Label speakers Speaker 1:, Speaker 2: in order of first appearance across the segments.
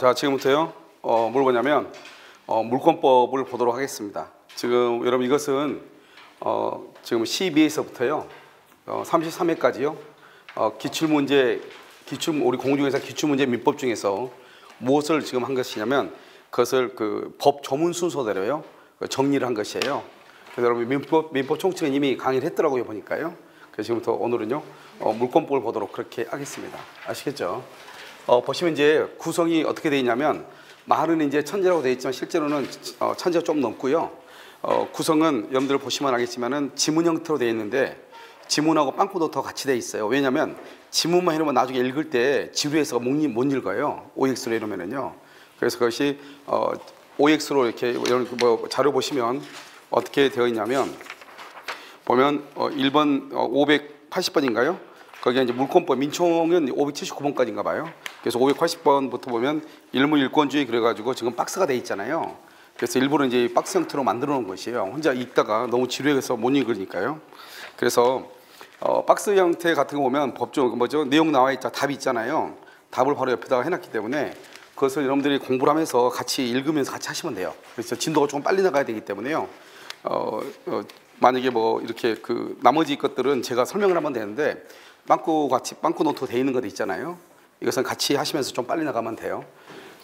Speaker 1: 자, 지금부터요. 뭘 보냐면 물권법을 보도록 하겠습니다. 지금 여러분 이것은 지금 12에서부터요. 33회까지요. 기출문제 우리 공중에서 기출문제 민법 중에서 무엇을 지금 한 것이냐면 그것을 그 법 조문 순서대로요. 정리를 한 것이에요. 그래서 여러분 민법 총칙은 이미 강의를 했더라고요 보니까요. 그래서 지금부터 오늘은요 물권법을 보도록 그렇게 하겠습니다. 아시겠죠? 보시면 이제 구성이 어떻게 되어 있냐면 말은 이제 천재라고 되어 있지만 실제로는 천재가 좀 넘고요. 구성은 여러분들 보시면 알겠지만은 지문 형태로 되어 있는데 지문하고 빵꾸도 같이 되어 있어요. 왜냐하면 지문만 해놓으면 나중에 읽을 때 지루해서 못 읽어요. OX로 해놓으면은요. 그래서 그것이 OX로 이렇게 뭐 자료 보시면 어떻게 되어 있냐면 보면 1번 580번인가요? 거기에 이제 물권법 민총은 579번까지인가 봐요. 그래서 580번부터 보면 일문일권주의 그래가지고 지금 박스가 돼 있잖아요. 그래서 일부러 이제 박스 형태로 만들어 놓은 것이에요. 혼자 읽다가 너무 지루해서 못 읽으니까요. 그래서 박스 형태 같은 거 보면 법조 뭐죠? 내용 나와 있자 답이 있잖아요. 답을 바로 옆에다가 해놨기 때문에 그것을 여러분들이 공부를 하면서 같이 읽으면서 같이 하시면 돼요. 그래서 진도가 조금 빨리 나가야 되기 때문에요. 만약에 뭐 이렇게 그 나머지 것들은 제가 설명을 하면 되는데 빵꾸 노트 돼 있는 것 있잖아요. 이것은 같이 하시면서 좀 빨리 나가면 돼요.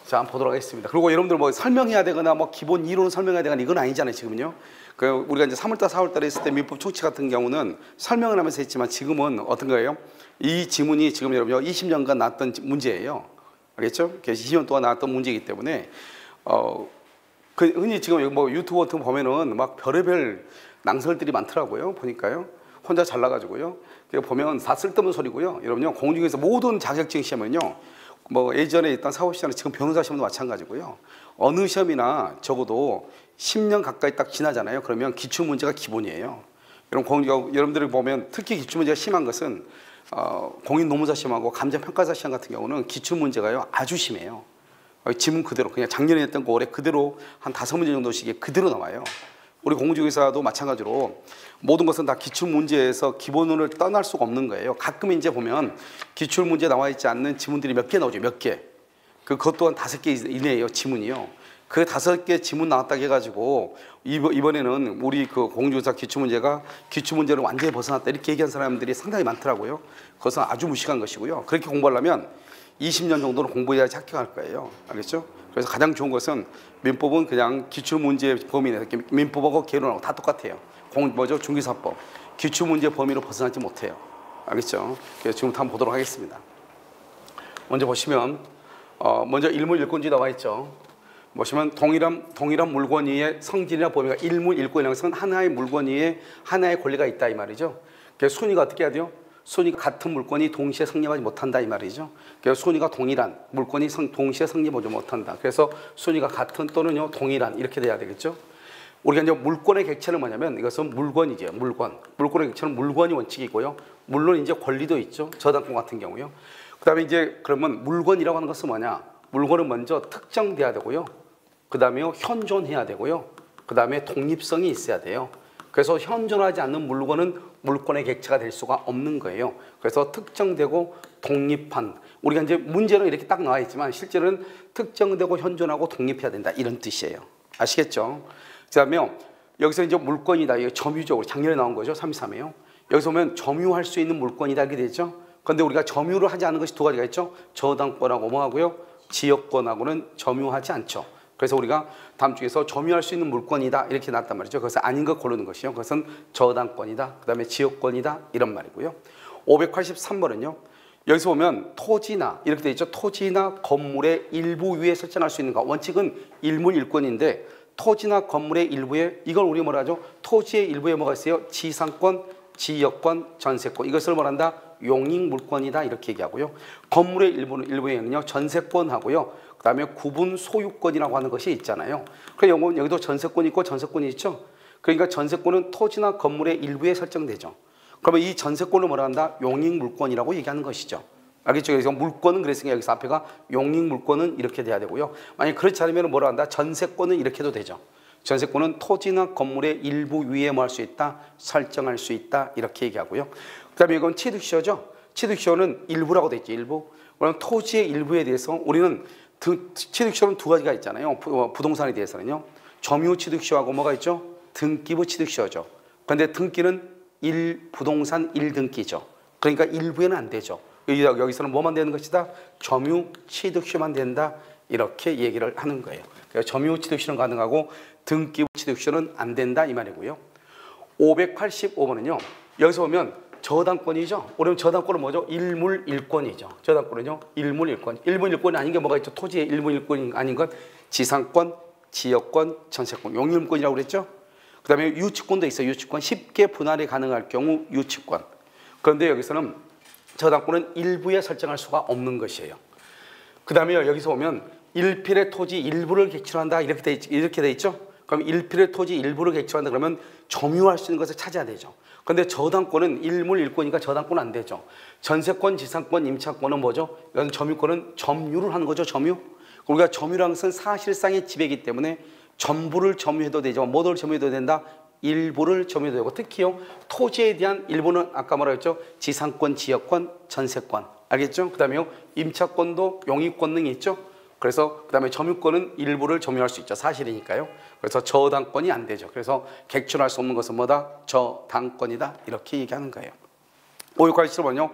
Speaker 1: 자, 한번 보도록 하겠습니다. 그리고 여러분들 뭐 설명해야 되거나 뭐 기본 이론을 설명해야 되거나 이건 아니잖아요, 지금은요. 그 우리가 이제 3월달, 4월달에 했을 때 민법 총칙 같은 경우는 설명을 하면서 했지만 지금은 어떤 거예요? 이 지문이 지금 여러분 20년간 나왔던 문제예요. 알겠죠? 그래서 20년 동안 나왔던 문제이기 때문에 흔히 지금 뭐 유튜브 같은 거 보면은 막 별의별 낭설들이 많더라고요. 보니까요. 혼자 잘나가지고요. 보면 다 쓸데없는 소리고요. 여러분요, 공중에서 모든 자격증 시험은요, 뭐 예전에 있던 사법시험은 지금 변호사 시험도 마찬가지고요. 어느 시험이나 적어도 10년 가까이 딱 지나잖아요. 그러면 기출문제가 기본이에요. 여러분들이 보면 특히 기출문제가 심한 것은 공인노무사 시험하고 감정평가사 시험 같은 경우는 기출문제가요 아주 심해요. 지문 그대로 그냥 작년에 했던 거 올해 그대로 한 5문제 정도씩 그대로 나와요. 우리 공중의사도 마찬가지로 모든 것은 다 기출문제에서 기본을 떠날 수가 없는 거예요. 가끔 이제 보면 기출문제 나와 있지 않는 지문들이 몇 개 나오죠. 몇 개. 그것 또한 5개 이내예요. 지문이요. 그 5개 지문 나왔다고 해가지고 이번에는 우리 그 공중의사 기출문제가 기출문제를 완전히 벗어났다 이렇게 얘기한 사람들이 상당히 많더라고요. 그것은 아주 무식한 것이고요. 그렇게 공부하려면 20년 정도는 공부해야지 합격할 거예요. 알겠죠? 그래서 가장 좋은 것은 민법은 그냥 기출문제 범위 내에서 민법하고 개론하고 다 똑같아요. 중개사법 기출문제 범위로 벗어나지 못해요. 알겠죠? 그래서 지금부터 한번 보도록 하겠습니다. 먼저 보시면 먼저 일문일권주의 나와 있죠. 보시면 동일한 물건 위에 성질이나 범위가 일문일권이라는 것은 하나의 물건 위에 하나의 권리가 있다 이 말이죠. 그래서 순위가 어떻게 해야 돼요? 순위가 같은 물건이 동시에 성립하지 못한다 이 말이죠. 그래서 순위가 동일한 물건이 동시에 성립하지 못한다. 그래서 순위가 같은 또는요 동일한 이렇게 돼야 되겠죠. 우리가 이제 물권의 객체는 뭐냐면 이것은 물건이죠. 물권의 객체는 물건이 원칙이고요. 물론 이제 권리도 있죠. 저당권 같은 경우요. 그다음에 이제 그러면 물건이라고 하는 것은 뭐냐? 물건은 먼저 특정돼야 되고요. 그다음에 현존해야 되고요. 그다음에 독립성이 있어야 돼요. 그래서 현존하지 않는 물건은 물권의 객체가 될 수가 없는 거예요. 그래서 특정되고 독립한, 우리가 이제 문제는 이렇게 딱 나와 있지만 실제로는 특정되고 현존하고 독립해야 된다 이런 뜻이에요. 아시겠죠? 그다음에 여기서 이제 물건이다. 이게 점유적으로 작년에 나온 거죠. 323에요. 여기서 보면 점유할 수 있는 물건이다 이렇게 되죠. 그런데 우리가 점유를 하지 않는 것이 두 가지가 있죠. 저당권하고 뭐 하고요? 지역권하고는 점유하지 않죠. 그래서 우리가 다음 주에서 점유할 수 있는 물건이다 이렇게 나왔단 말이죠. 그것은 아닌 것 고르는 것이요. 그것은 저당권이다. 그 다음에 지역권이다 이런 말이고요. 583번은요. 여기서 보면 토지나 이렇게 돼 있죠. 토지나 건물의 일부 위에 설정할 수 있는 것. 원칙은 일문일권인데 토지나 건물의 일부에 이걸 우리 뭐라 하죠? 토지의 일부에 뭐가 있어요? 지상권, 지역권, 전세권. 이것을 뭐란다? 용익물권이다 이렇게 얘기하고요. 건물의 일부에는요 전세권하고요. 그 다음에 구분 소유권이라고 하는 것이 있잖아요. 그래서 여기도 전세권이 있고 전세권이 있죠. 그러니까 전세권은 토지나 건물의 일부에 설정되죠. 그러면 이 전세권을 뭐라 한다? 용익물권이라고 얘기하는 것이죠. 알겠죠? 그래서 물권은 그랬으니까 여기서 앞에가 용익물권은 이렇게 돼야 되고요. 만약 그렇지 않으면 뭐라 한다? 전세권은 이렇게 해도 되죠. 전세권은 토지나 건물의 일부 위에 뭐 할 수 있다? 설정할 수 있다 이렇게 얘기하고요. 그 다음에 이건 취득시효죠. 취득시효는 일부라고 돼 있죠. 일부. 그럼 토지의 일부에 대해서 우리는 취득시효는 두 가지가 있잖아요. 부동산에 대해서는요. 점유 취득시효하고 뭐가 있죠? 등기부 취득시효죠. 그런데 등기는 부동산 1등기죠. 그러니까 일부에는 안 되죠. 여기서는 뭐만 되는 것이다? 점유 취득시효만 된다. 이렇게 얘기를 하는 거예요. 그러니까 점유 취득시효는 가능하고 등기부 취득시효는 안 된다 이 말이고요. 585번은요. 여기서 보면 저당권이죠. 우리는 저당권은 뭐죠? 일물일권이죠. 저당권은요. 일물일권. 일물일권이 아닌 게 뭐가 있죠? 토지의 일물일권이 아닌 건 지상권, 지역권, 전세권, 용유권이라고 그랬죠. 그 다음에 유치권도 있어요. 유치권. 쉽게 분할이 가능할 경우 유치권. 그런데 여기서는 저당권은 일부에 설정할 수가 없는 것이에요. 그 다음에 여기서 보면 일필의 토지 일부를 객취한다 이렇게 돼 있죠. 그럼 일필의 토지 일부를 객취한다 그러면 점유할 수 있는 것을 찾아야 되죠. 그런데 저당권은 일물일권이니까 저당권은 안 되죠. 전세권, 지상권, 임차권은 뭐죠? 이건 점유권은 점유를 하는 거죠. 점유. 우리가 점유라는 것은 사실상의 지배이기 때문에 전부를 점유해도 되지만 뭐를 점유해도 된다? 일부를 점유해도 되고 특히요 토지에 대한 일부는 아까 뭐라 했죠? 지상권, 지역권, 전세권. 알겠죠? 그 다음에요 임차권도 용익권 등이 있죠. 그래서 그 다음에 점유권은 일부를 점유할 수 있죠. 사실이니까요. 그래서 저당권이 안 되죠. 그래서 객출할 수 없는 것은 뭐다? 저당권이다. 이렇게 얘기하는 거예요. 567번요.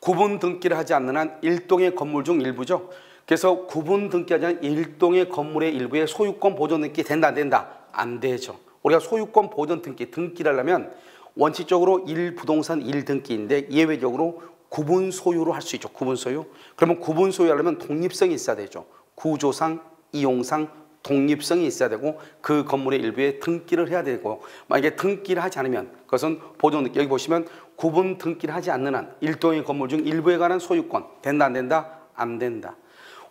Speaker 1: 구분 등기를 하지 않는 한 일동의 건물 중 일부죠. 그래서 구분 등기하지 않은 일동의 건물의 일부에 소유권 보존 등기 된다 안 된다? 안 되죠. 우리가 소유권 보존 등기를 하려면 원칙적으로 1부동산 1등기인데 예외적으로 구분 소유로 할 수 있죠. 구분 소유. 그러면 구분 소유하려면 독립성이 있어야 되죠. 구조상, 이용상 독립성이 있어야 되고 그 건물의 일부에 등기를 해야 되고 만약에 등기를 하지 않으면 그것은 보존 등기 여기 보시면 구분 등기를 하지 않는 한 일동의 건물 중 일부에 관한 소유권 된다 안 된다? 안 된다.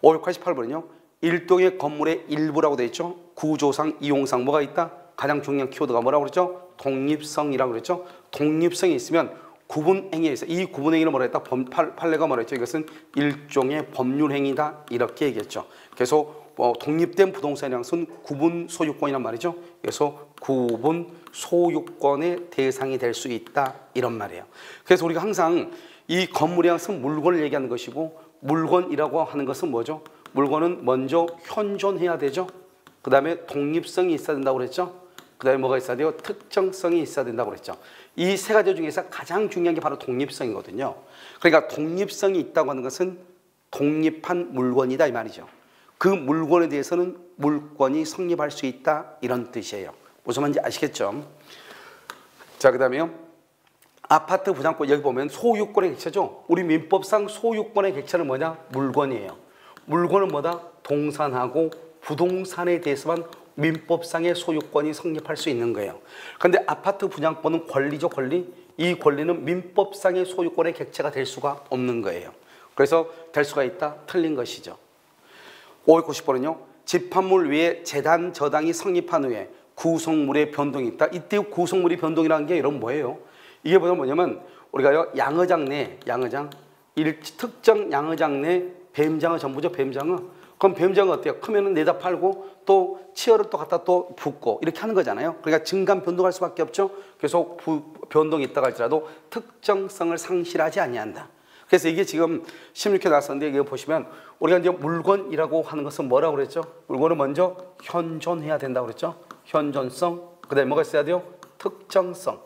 Speaker 1: 588번은요. 일동의 건물의 일부라고 되어 있죠. 구조상, 이용상 뭐가 있다? 가장 중요한 키워드가 뭐라고 그랬죠? 독립성이라고 그랬죠. 독립성이 있으면 구분행위에 있어. 이 구분행위를 뭐라 했다? 판례가 뭐라 했죠? 이것은 일종의 법률행위다. 이렇게 얘기했죠. 그래서 독립된 부동산이라는 것은 구분 소유권이란 말이죠. 그래서 구분 소유권의 대상이 될 수 있다. 이런 말이에요. 그래서 우리가 항상 이 건물이라는 것은 물건을 얘기하는 것이고 물건이라고 하는 것은 뭐죠? 물건은 먼저 현존해야 되죠. 그 다음에 독립성이 있어야 된다고 그랬죠. 그 다음에 뭐가 있어야 돼요? 특정성이 있어야 된다고 그랬죠. 이 세 가지 중에서 가장 중요한 게 바로 독립성이거든요. 그러니까 독립성이 있다고 하는 것은 독립한 물건이다 이 말이죠. 그 물건에 대해서는 물권이 성립할 수 있다 이런 뜻이에요. 무슨 말인지 아시겠죠? 자, 그 다음에요. 아파트 분양권 여기 보면 소유권의 객체죠. 우리 민법상 소유권의 객체는 뭐냐? 물건이에요. 물건은 뭐다? 동산하고 부동산에 대해서만 민법상의 소유권이 성립할 수 있는 거예요. 그런데 아파트 분양권은 권리죠, 권리. 이 권리는 민법상의 소유권의 객체가 될 수가 없는 거예요. 그래서 될 수가 있다? 틀린 것이죠. 590번은요. 집합물 위에 재단, 저당이 성립한 후에 구성물의 변동이 있다. 이때 구성물이 변동이라는 게 여러분 뭐예요? 이게 뭐냐면 우리가요 양의장 내 특정 양의장 내 뱀장어 전부죠. 뱀장어. 그럼 뱀장어 어때요? 크면은 내다 팔고 또 치어를 또 갖다 또 붓고 이렇게 하는 거잖아요. 그러니까 증감 변동할 수밖에 없죠. 계속 변동이 있다고 할지라도 특정성을 상실하지 아니한다. 그래서 이게 지금 16회 나왔었는데 이거 보시면 우리가 이제 물건이라고 하는 것은 뭐라고 그랬죠? 물건은 먼저 현존해야 된다고 그랬죠? 현존성. 그다음에 뭐가 있어야 돼요? 특정성.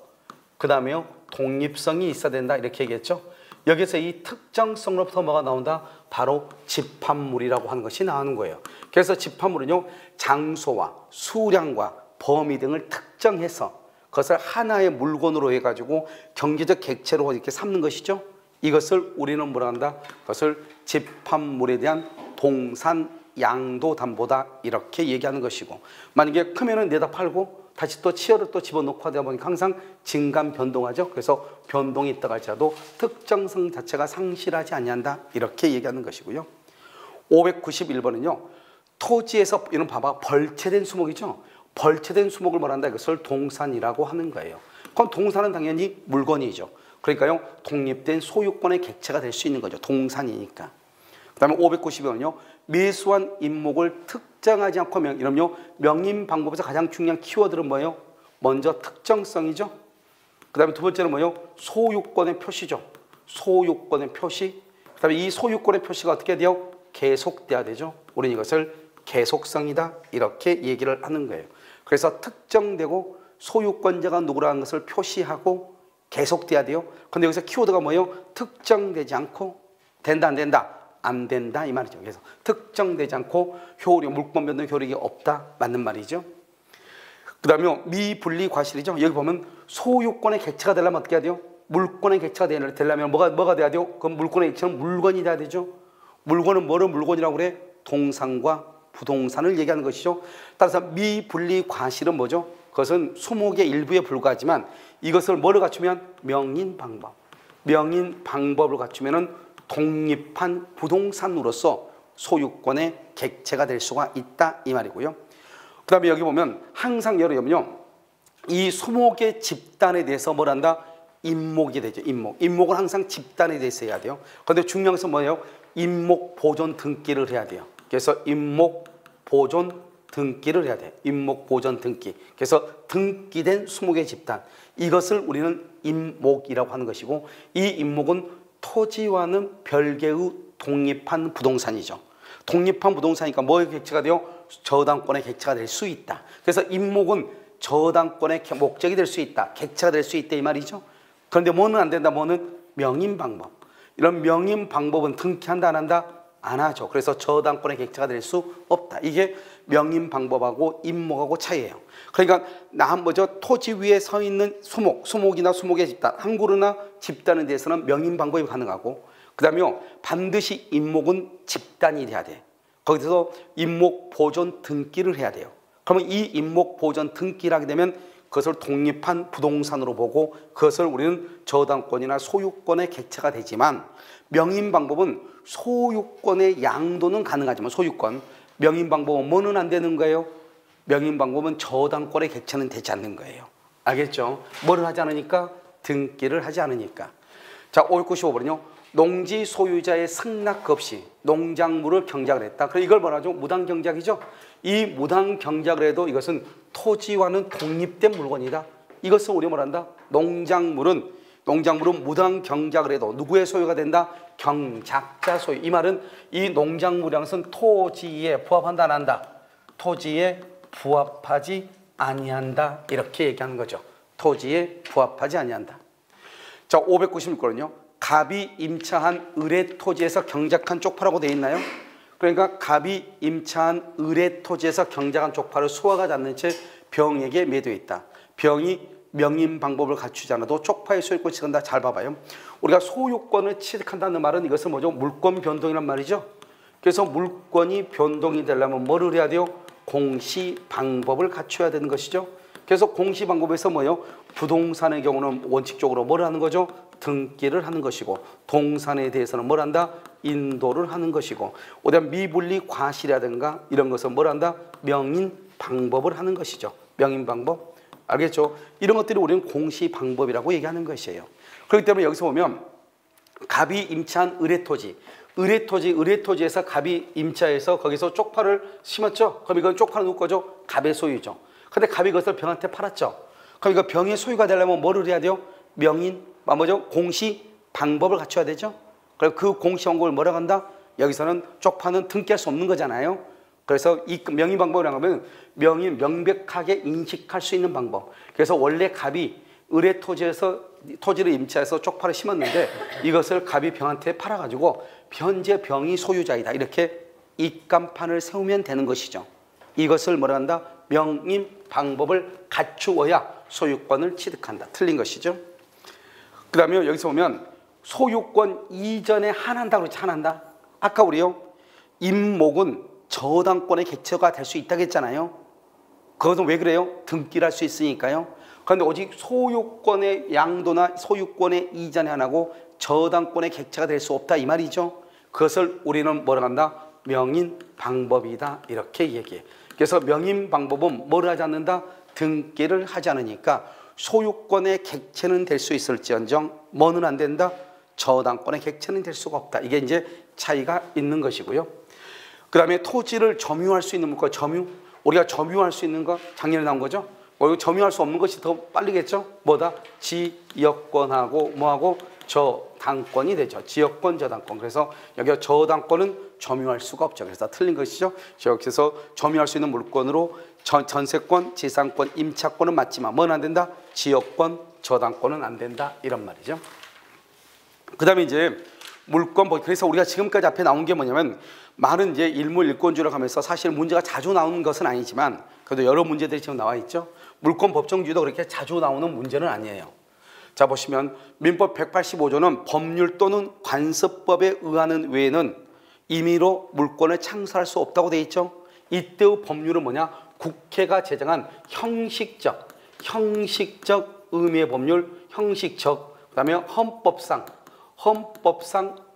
Speaker 1: 그다음에요 독립성이 있어야 된다 이렇게 얘기했죠. 여기서 이 특정성으로부터 뭐가 나온다? 바로 집합물이라고 하는 것이 나오는 거예요. 그래서 집합물은요 장소와 수량과 범위 등을 특정해서 그것을 하나의 물건으로 해가지고 경제적 객체로 이렇게 삼는 것이죠. 이것을 우리는 뭐라 한다? 그것을 집합물에 대한 동산 양도담보다 이렇게 얘기하는 것이고 만약에 크면은 내다 팔고 다시 또 치어를 또 집어넣고 하다 보니까 항상 증감 변동하죠. 그래서 변동이 있다고 할지라도 특정성 자체가 상실하지 아니한다 이렇게 얘기하는 것이고요. 591번은요. 토지에서 이런 봐봐 벌채된 수목이죠. 벌채된 수목을 말한다. 이것을 동산이라고 하는 거예요. 그럼 동산은 당연히 물건이죠. 그러니까요 독립된 소유권의 객체가 될 수 있는 거죠. 동산이니까. 그 다음에 590번은요. 매수한 임목을 특정하지 않고 이러면요 명인 방법에서 가장 중요한 키워드는 뭐예요? 먼저 특정성이죠. 그 다음에 두 번째는 뭐예요? 소유권의 표시죠. 소유권의 표시. 그 다음에 이 소유권의 표시가 어떻게 돼요? 계속돼야 되죠. 우리는 이것을 계속성이다 이렇게 얘기를 하는 거예요. 그래서 특정되고 소유권자가 누구라는 것을 표시하고 계속돼야 돼요. 근데 여기서 키워드가 뭐예요? 특정되지 않고 된다 안 된다? 안 된다 이 말이죠. 그래서 특정되지 않고 효력, 물권 변동 효력이 없다 맞는 말이죠. 그 다음에 미분리 과실이죠. 여기 보면 소유권의 객체가 되려면 어떻게 해야 돼요? 물권의 객체가 되려면 뭐가 돼야 돼요? 그럼 물권의 객체는 물건이 돼야 되죠. 물건은 뭐를 물건이라고 그래? 동산과 부동산을 얘기하는 것이죠. 따라서 미분리 과실은 뭐죠? 그것은 수목의 일부에 불과하지만 이것을 뭐를 갖추면? 명인 방법. 명인 방법을 갖추면은 독립한 부동산으로서 소유권의 객체가 될 수가 있다 이 말이고요. 그 다음에 여기 보면 항상 여러분요 이 수목의 집단에 대해서 뭘 한다? 임목이 되죠. 임목. 임목은 항상 집단에 대해서 해야 돼요. 그런데 중요한 것은 뭐예요? 임목 보존 등기를 해야 돼요. 그래서 임목 보존 등기를 해야 돼요. 임목 보존 등기. 그래서 등기된 수목의 집단. 이것을 우리는 임목이라고 하는 것이고 이 임목은 토지와는 별개의 독립한 부동산이죠. 독립한 부동산이니까 뭐의 객체가 돼요? 저당권의 객체가 될 수 있다. 그래서 임목은 저당권의 목적이 될 수 있다. 객체가 될 수 있다 이 말이죠. 그런데 뭐는 안 된다? 뭐는 명인 방법. 이런 명인 방법은 등기한다 안 한다? 안 하죠. 그래서 저당권의 객체가 될 수 없다. 이게 명인 방법하고 임목하고 차이예요. 그러니까 뭐죠? 토지 위에 서 있는 수목이나 수목의 집단, 한 그루나 집단에 대해서는 명인 방법이 가능하고 그 다음에 반드시 임목은 집단이 돼야 돼. 거기서 임목 보존 등기를 해야 돼요. 그러면 이 임목 보존 등기를 하게 되면 그것을 독립한 부동산으로 보고 그것을 우리는 저당권이나 소유권의 객체가 되지만 명인 방법은 소유권의 양도는 가능하지만 소유권, 명인 방법은 뭐는 안 되는 거예요? 명인 방법은 저당권의 객체는 되지 않는 거예요. 알겠죠? 뭐를 하지 않으니까? 등기를 하지 않으니까. 자, 595번은요. 농지 소유자의 승낙 없이 농작물을 경작을 했다. 그래서 이걸 뭐라 하죠? 무당 경작이죠. 이 무당 경작을 해도 이것은 토지와는 독립된 물건이다. 이것을 우리 뭐란다? 농작물은 무당 경작을 해도 누구의 소유가 된다? 경작자 소유. 이 말은 이 농작물이라는 것은 토지에 부합한다 안 한다? 토지에 부합하지 아니한다. 이렇게 얘기하는 거죠. 토지에 부합하지 아니한다. 자, 596번은요. 갑이 임차한 을의 토지에서 경작한 쪽파라고 되어 있나요? 그러니까 갑이 임차한 을의 토지에서 경작한 쪽파를 수확하지 않는 채 병에게 매도해 있다. 병이 명인 방법을 갖추지 않아도 쪽파의 소유권을 취득한다. 잘 봐봐요. 우리가 소유권을 취득한다는 말은 이것은 뭐죠? 물권 변동이란 말이죠. 그래서 물권이 변동이 되려면 뭐를 해야 돼요? 공시 방법을 갖춰야 되는 것이죠. 그래서 공시 방법에서 뭐예요? 부동산의 경우는 원칙적으로 뭘 하는 거죠? 등기를 하는 것이고 동산에 대해서는 뭘 한다? 인도를 하는 것이고 그다음 미분리 과실이라든가 이런 것은 뭘 한다? 명인 방법을 하는 것이죠. 명인 방법. 알겠죠? 이런 것들이 우리는 공시 방법이라고 얘기하는 것이에요. 그렇기 때문에 여기서 보면 갑이 임차한 을의 토지에서 갑이 임차해서 거기서 쪽파를 심었죠. 그럼 이건 쪽파는 누구 거죠? 갑의 소유죠. 근데 갑이 그것을 병한테 팔았죠. 그럼 이거 병의 소유가 되려면 뭐를 해야 돼요? 명인, 뭐죠? 공시 방법을 갖춰야 되죠. 그리고 그 공시 방법을 뭐라고 한다? 여기서는 쪽파는 등기할 수 없는 거잖아요. 그래서 이 명인 방법이라는 거면 명인 명백하게 인식할 수 있는 방법. 그래서 원래 갑이 을의 토지를 임차해서 쪽파를 심었는데 이것을 갑이 병한테 팔아가지고 현재 병이 소유자이다. 이렇게 입간판을 세우면 되는 것이죠. 이것을 뭐라 한다? 명인 방법을 갖추어야 소유권을 취득한다. 틀린 것이죠. 그 다음에 여기서 보면 소유권 이전에 한한다고 그러지. 한한다. 아까 우리요. 임목은 저당권의 객체가 될 수 있다고 했잖아요. 그것은 왜 그래요? 등기를 할 수 있으니까요. 그런데 오직 소유권의 양도나 소유권의 이전에 하나고 저당권의 객체가 될 수 없다 이 말이죠. 그것을 우리는 뭐라 한다? 명인 방법이다 이렇게 얘기해. 그래서 명인 방법은 뭘 하지 않는다? 등기를 하지 않으니까 소유권의 객체는 될 수 있을지언정 뭐는 안 된다? 저당권의 객체는 될 수가 없다. 이게 이제 차이가 있는 것이고요. 그 다음에 토지를 점유할 수 있는 물건, 점유. 우리가 점유할 수 있는 거 작년에 나온 거죠. 점유할 수 없는 것이 더 빠르겠죠. 뭐다? 지역권하고 뭐하고 저 저당권이 되죠. 지역권, 저당권. 그래서 여기 저당권은 점유할 수가 없죠. 그래서 틀린 것이죠. 그래서 점유할 수 있는 물권으로 전세권, 지상권, 임차권은 맞지만 뭐는 안 된다? 지역권, 저당권은 안 된다. 이런 말이죠. 그 다음에 이제 물권, 그래서 우리가 지금까지 앞에 나온 게 뭐냐면 많은 이제 일물일권주의를 하면서 사실 문제가 자주 나오는 것은 아니지만 그래도 여러 문제들이 지금 나와 있죠. 물권 법정주의도 그렇게 자주 나오는 문제는 아니에요. 자, 보시면 민법 185조는 법률 또는 관습법에 의하는 외에는 임의로 물권을 창설할 수 없다고 돼 있죠. 이때의 법률은 뭐냐? 국회가 제정한 형식적 의미의 법률, 형식적, 그 다음에 헌법상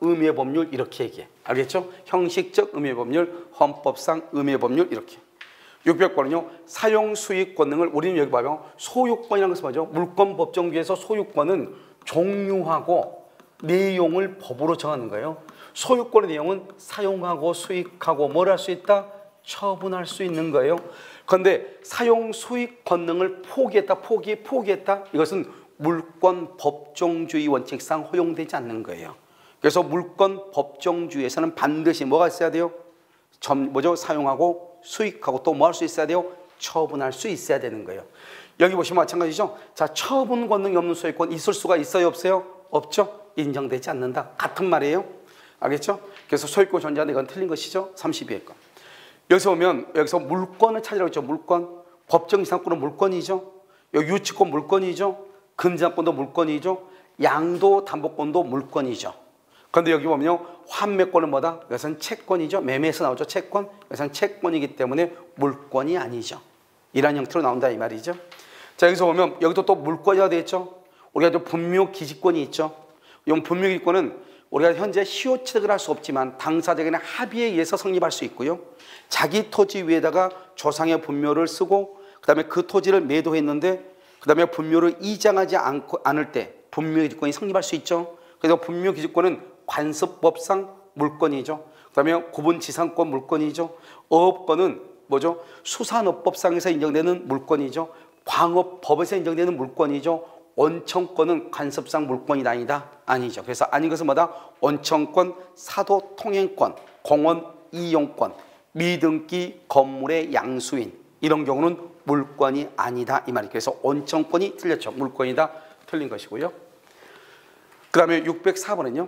Speaker 1: 의미의 법률 이렇게 얘기해. 알겠죠? 형식적 의미의 법률, 헌법상 의미의 법률 이렇게. 600번은요. 사용 수익 권능을 우리는 여기 봐요. 소유권이라는 것을 뭐죠? 물권 법정주의에서 소유권은 종류하고 내용을 법으로 정하는 거예요. 소유권의 내용은 사용하고 수익하고 뭘 할 수 있다? 처분할 수 있는 거예요. 그런데 사용 수익 권능을 포기했다. 이것은 물권 법정주의 원칙상 허용되지 않는 거예요. 그래서 물권 법정주의에서는 반드시 뭐가 있어야 돼요? 사용하고 수익하고 또 뭐 할 수 있어야 돼요? 처분할 수 있어야 되는 거예요. 여기 보시면 마찬가지죠. 자, 처분 권능이 없는 소유권 있을 수가 있어요, 없어요? 없죠. 인정되지 않는다. 같은 말이에요. 알겠죠? 그래서 소유권 존재하는 건 틀린 것이죠. 32회 건. 여기서 보면 여기서 물권을 찾으라고 했죠. 물권. 법정지상권은 물권이죠. 여기 유치권 물권이죠. 근저당권도 물권이죠. 양도담보권도 물권이죠. 그런데 여기 보면요. 환매권은 뭐다? 이것은 채권이죠. 매매에서 나오죠. 채권. 이것은 채권이기 때문에 물권이 아니죠. 이런 형태로 나온다 이 말이죠. 자, 여기서 보면 여기도 또 물권이라 되어 있죠. 우리가 또 분묘기지권이 있죠. 이 분묘기지권은 우리가 현재 시효취득을 할 수 없지만 당사자간의 합의에 의해서 성립할 수 있고요. 자기 토지 위에다가 조상의 분묘를 쓰고 그다음에 그 토지를 매도했는데 그다음에 분묘를 이장하지 않을 때 분묘기지권이 성립할 수 있죠. 그래서 분묘기지권은 관습법상 물권이죠. 그다음에 구분지상권 물권이죠. 어업권은 뭐죠? 수산업법상에서 인정되는 물권이죠. 광업법에서 인정되는 물권이죠. 원청권은 관습상 물권이 아니다? 아니죠. 그래서 아닌 것은 뭐다? 원청권, 사도 통행권, 공원 이용권, 미등기 건물의 양수인 이런 경우는 물권이 아니다 이 말이에요. 그래서 원청권이 틀렸죠. 물권이다 틀린 것이고요. 그 다음에 604번은요.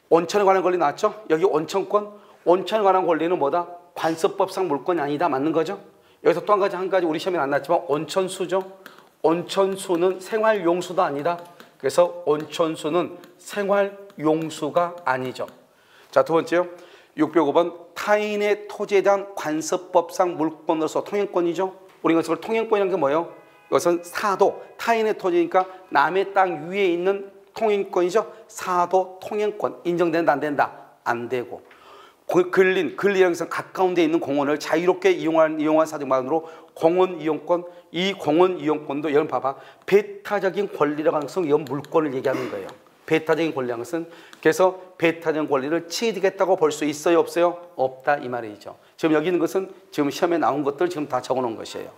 Speaker 1: 원천에 관한 권리 나왔죠? 여기 원천권, 원천에 관한 권리는 뭐다? 관습법상 물권이 아니다 맞는 거죠? 여기서 또 한 가지 우리 시험에 안 나왔지만 원천수죠. 원천수는 생활용수도 아니다. 그래서 원천수는 생활용수가 아니죠. 자, 두 번째요. 605번 타인의 토지에 대한 관습법상 물권으로서 통행권이죠. 우리가 이걸 통행권이라는 게 뭐예요? 이것은 사도, 타인의 토지니까 남의 땅 위에 있는 통행권이죠. 사도 통행권 인정된다 안 된다? 안 되고 근린이라는 것은 가까운 데 있는 공원을 자유롭게 이용한 사정만으로 공원 이용권, 이 공원 이용권도 여러분 봐봐 배타적인 권리라고 하는 것은 이건 물권을 얘기하는 거예요. 배타적인 권리라는 것은 그래서 배타적인 권리를 취득했다고 볼 수 있어요 없어요? 없다 이 말이죠. 지금 여기 있는 것은 지금 시험에 나온 것들 지금 다 적어놓은 것이에요.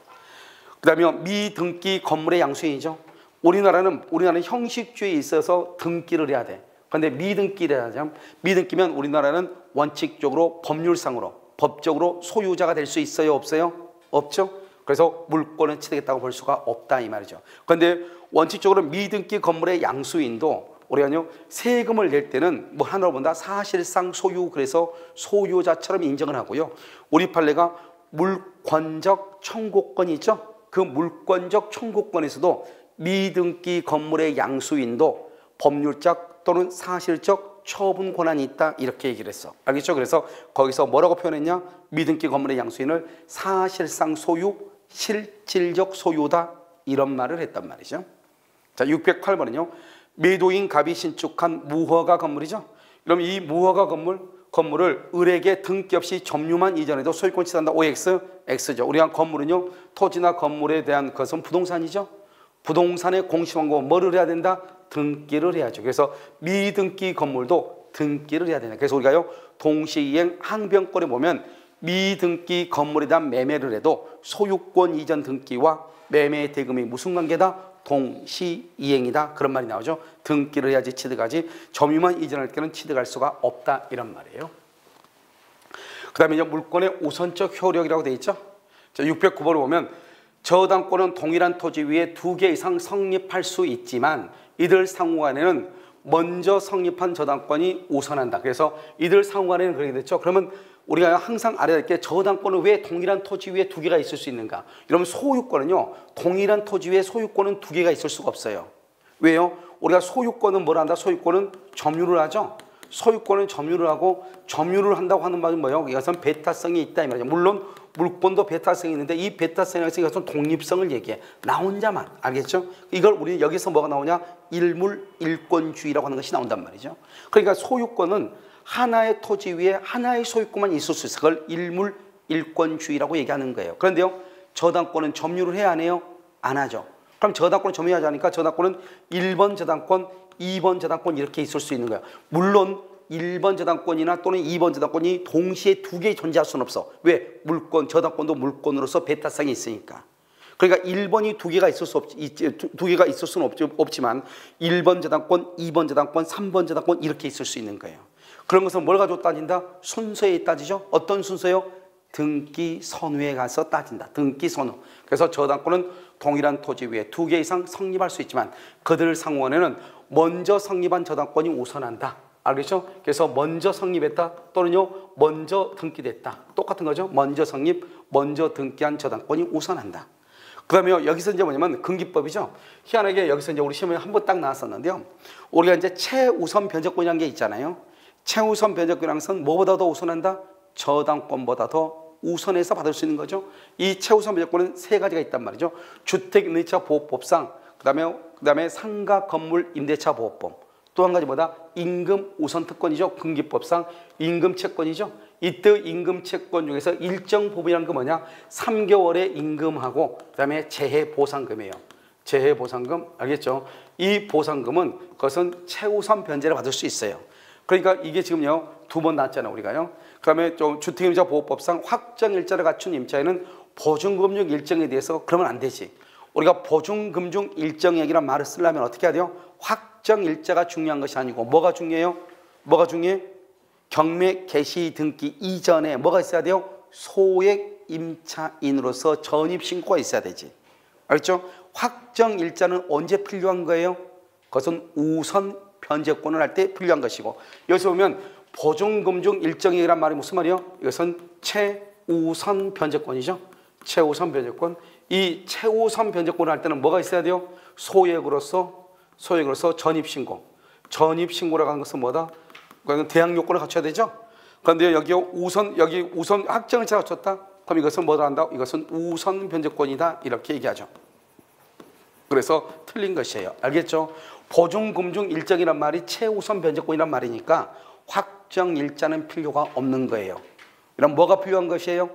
Speaker 1: 그 다음에 미등기 건물의 양수인이죠. 우리나라는 형식주의에 있어서 등기를 해야 돼. 그런데 미등기를 하자면 미등기면 우리나라는 원칙적으로 법률상으로 법적으로 소유자가 될 수 있어요 없어요? 없죠. 그래서 물권을 취득했다고 볼 수가 없다 이 말이죠. 그런데 원칙적으로 미등기 건물의 양수인도 우리가요 세금을 낼 때는 뭐 하나로 본다 사실상 소유 그래서 소유자처럼 인정을 하고요. 우리 판례가 물권적 청구권이 있죠. 그 물권적 청구권에서도 미등기 건물의 양수인도 법률적 또는 사실적 처분 권한이 있다 이렇게 얘기를 했어. 알겠죠? 그래서 거기서 뭐라고 표현했냐? 미등기 건물의 양수인을 사실상 소유, 실질적 소유다 이런 말을 했단 말이죠. 자, 608번은요. 매도인 갑이 신축한 무허가 건물이죠. 그럼 이 무허가 건물을 을에게 등기 없이 점유만 이전해도 소유권 취득한다. OX, X죠. 우리가 건물은요. 토지나 건물에 대한 것은 부동산이죠. 부동산의 공시환고 뭐를 해야 된다? 등기를 해야죠. 그래서 미등기 건물도 등기를 해야 된다. 그래서 우리가요 동시이행 항변권에 보면 미등기 건물에 대한 매매를 해도 소유권 이전 등기와 매매 대금이 무슨 관계다? 동시이행이다. 그런 말이 나오죠. 등기를 해야지 취득하지 점유만 이전할 때는 취득할 수가 없다. 이런 말이에요. 그 다음에 이제 물권의 우선적 효력이라고 되어 있죠. 자, 609번을 보면 저당권은 동일한 토지 위에 2개 이상 성립할 수 있지만 이들 상호간에는 먼저 성립한 저당권이 우선한다. 그래서 이들 상호간에는 그렇게 됐죠. 그러면 우리가 항상 알아야 할 게 저당권은 왜 동일한 토지 위에 2개가 있을 수 있는가? 이러면 소유권은요. 동일한 토지 위에 소유권은 2개가 있을 수가 없어요. 왜요? 우리가 소유권은 뭘 한다? 소유권은 점유를 하죠. 소유권은 점유를 하고 점유를 한다고 하는 말은 뭐예요? 이것은 배타성이 있다 이 말이죠. 물론 물권도 배타성이 있는데 이 배타성에서 이것은 독립성을 얘기해. 나 혼자만. 알겠죠? 이걸 우리 여기서 뭐가 나오냐? 일물일권주의라고 하는 것이 나온단 말이죠. 그러니까 소유권은 하나의 토지 위에 하나의 소유권만 있을 수 있어. 그걸 일물일권주의라고 얘기하는 거예요. 그런데요. 저당권은 점유를 해야 안 해요? 안 하죠. 그럼 저당권을 점유하지 않으니까 저당권은 1번 저당권, 2번 저당권 이렇게 있을 수 있는 거예요. 물론 1번 저당권이나 또는 2번 저당권이 동시에 2개 존재할 수는 없어. 왜? 물권, 저당권도 물권으로서 배타성이 있으니까. 그러니까 1번이 2개가 있을 수 없지, 2개가 있을 수는 없지만 1번 저당권, 2번 저당권, 3번 저당권 이렇게 있을 수 있는 거예요. 그런 것은 뭘 가지고 따진다? 순서에 따지죠. 어떤 순서요? 등기 선후에 가서 따진다. 등기 선후. 그래서 저당권은 동일한 토지 위에 2개 이상 성립할 수 있지만 그들 상호간에는 먼저 성립한 저당권이 우선한다. 알겠죠? 그래서 먼저 성립했다 또는요 먼저 등기됐다. 똑같은 거죠. 먼저 성립, 먼저 등기한 저당권이 우선한다. 그 다음에 여기서 이제 뭐냐면 금기법이죠. 희한하게 여기서 이제 우리 시험에 한 번 딱 나왔었는데요. 우리가 이제 최우선 변제권이라는 게 있잖아요. 최우선 변제권이라는 것은 뭐보다 더 우선한다? 저당권보다 더 우선해서 받을 수 있는 거죠. 이 최우선 변제권은 3가지가 있단 말이죠. 주택임대차 보호법상, 그다음에 상가 건물 임대차 보호법. 또 한 가지 뭐다? 임금 우선 특권이죠. 금기법상 임금 채권이죠. 이때 임금 채권 중에서 일정 부분이라는 게 뭐냐? 3개월의 임금하고 그다음에 재해 보상금이에요. 재해 보상금 알겠죠? 이 보상금은 그것은 최우선 변제를 받을 수 있어요. 그러니까 이게 지금요 2번 나왔잖아요 우리가요. 그다음에 좀 주택임대차 보호법상 확정 일자를 갖춘 임차인은 보증금 중 일정에 대해서 그러면 안 되지. 우리가 보증금 중 일정액이란 말을 쓰려면 어떻게 해야 돼요? 확정 일자가 중요한 것이 아니고 뭐가 중요해요? 뭐가 중요해? 경매 개시 등기 이전에 뭐가 있어야 돼요? 소액 임차인으로서 전입신고가 있어야 되지. 알겠죠? 확정 일자는 언제 필요한 거예요? 그것은 우선 변제권을 할 때 필요한 것이고 여기서 보면 보증금 중 일정액이란 말이 무슨 말이에요? 이것은 최우선 변제권이죠. 최우선 변제권. 이 최우선 변제권을 할 때는 뭐가 있어야 돼요? 소액으로서 전입신고. 전입신고라고 하는 것은 뭐다? 그건 대항 요건을 갖춰야 되죠. 그런데 여기 우선 확정을 갖췄다. 그럼 이것은 뭐다 한다? 이것은 우선 변제권이다. 이렇게 얘기하죠. 그래서 틀린 것이에요. 알겠죠? 보증금 중 일정이란 말이 최우선 변제권이란 말이니까 확정 일자는 필요가 없는 거예요. 그럼 뭐가 필요한 것이에요?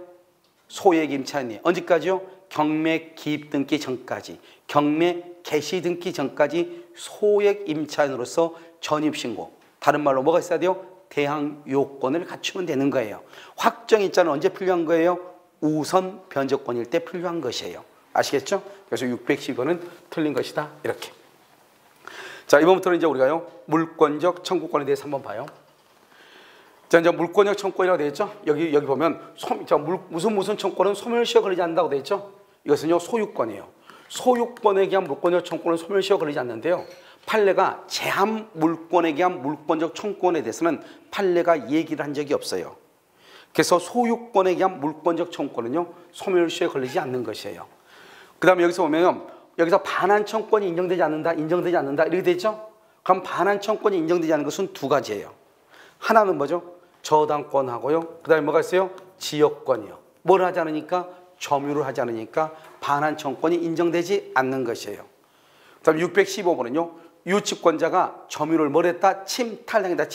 Speaker 1: 소액 임차인이 언제까지요? 경매 기입 등기 전까지, 경매 개시 등기 전까지 소액 임차인으로서 전입신고. 다른 말로 뭐가 있어야 돼요? 대항 요건을 갖추면 되는 거예요. 확정 일자는 언제 필요한 거예요? 우선 변제권일 때 필요한 것이에요. 아시겠죠? 그래서 612번은 틀린 것이다. 이렇게. 자, 이번부터는 이제 우리가요 물권적 청구권에 대해서 한번 봐요. 자, 이제 물권적 청구권이라고 되어 있죠. 여기 보면 무슨 청구권은 소멸시효 걸리지 않는다고 되어 있죠. 이것은요 소유권이에요. 소유권에 대한 물권적 청구권은 소멸시효 걸리지 않는데요. 판례가 제한 물권에 대한 물권적 청구권에 대해서는 판례가 얘기를 한 적이 없어요. 그래서 소유권에 대한 물권적 청구권은요 소멸시효에 걸리지 않는 것이에요. 그 다음에 여기서 보면 여기서 반환 청구권이 인정되지 않는다 이렇게 되죠. 그럼 반환 청구권이 인정되지 않는 것은 2가지예요. 하나는 뭐죠? 저당권하고요. 그 다음에 뭐가 있어요? 지역권이요. 뭘 하지 않으니까? 점유를 하지 않으니까 반환 청구권이 인정되지 않는 것이에요. 그 다음에 615번은요. 유치권자가 점유를 뭘 했다? 침탈당했다.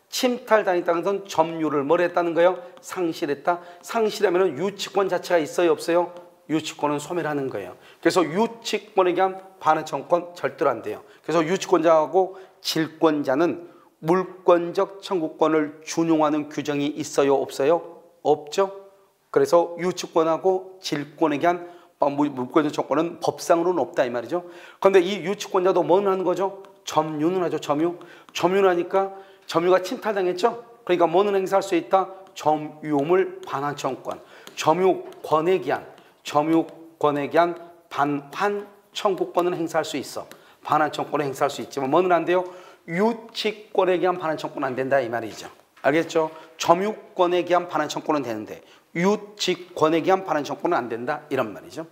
Speaker 1: 침탈당했다는 것은 점유를 뭘 했다는 거예요? 상실했다. 상실하면 유치권 자체가 있어요? 없어요? 유치권은 소멸하는 거예요. 그래서 유치권에 대한 반환 청구권 절대로 안 돼요. 그래서 유치권자하고 질권자는 물권적 청구권을 준용하는 규정이 있어요? 없어요? 없죠? 그래서 유치권하고 질권에 대한 물권적 청구권은 법상으로는 없다 이 말이죠. 그런데 이 유치권자도 뭐는 하는 거죠? 점유는 하죠. 점유는 하니까 점유가 침탈당했죠. 그러니까 뭐는 행사할 수 있다? 점유물 반환 청구권. 점유권에 대한 반환 청구권을 행사할 수 있어. 반환 청구권을 행사할 수 있지만 뭐는 안 돼요? 유치권에 대한 반환 청구권은 안 된다 이 말이죠. 알겠죠? 점유권에 대한 반환 청구권은 되는데 유치권에 대한 반환 청구권은 안 된다 이런 말이죠.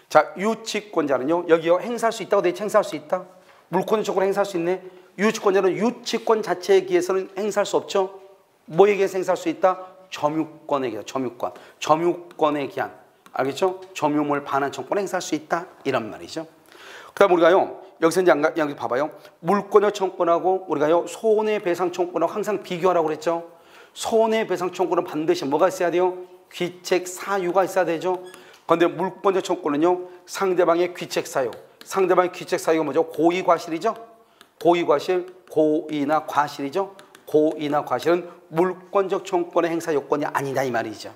Speaker 1: 자, 유치권자는요 여기요 행사할 수 있다고 돼 있지. 행사할 수 있다. 물권의 청구를 행사할 수 있네. 유치권자는 유치권 자체에 의해서는 행사할 수 없죠. 뭐에 의해서 행사할 수 있다? 점유권에 의해서. 점유권에 의한 알겠죠? 점유물 반환 청구권을 행사할 수 있다 이런 말이죠. 그다음 우리가요 여기서 이제 여기 봐봐요. 물권의 청구권하고 우리가요 손해배상 청구권하고 항상 비교하라고 그랬죠. 손해배상 청구는 반드시 뭐가 있어야 돼요? 귀책 사유가 있어야 되죠. 그런데 물권적 청구는요 상대방의 귀책 사유. 상대방의 귀책 사유가 뭐죠? 고의 과실이죠. 고의나 과실이죠. 고의나 과실은 물권적 청구권의 행사 요건이 아니다 이 말이죠.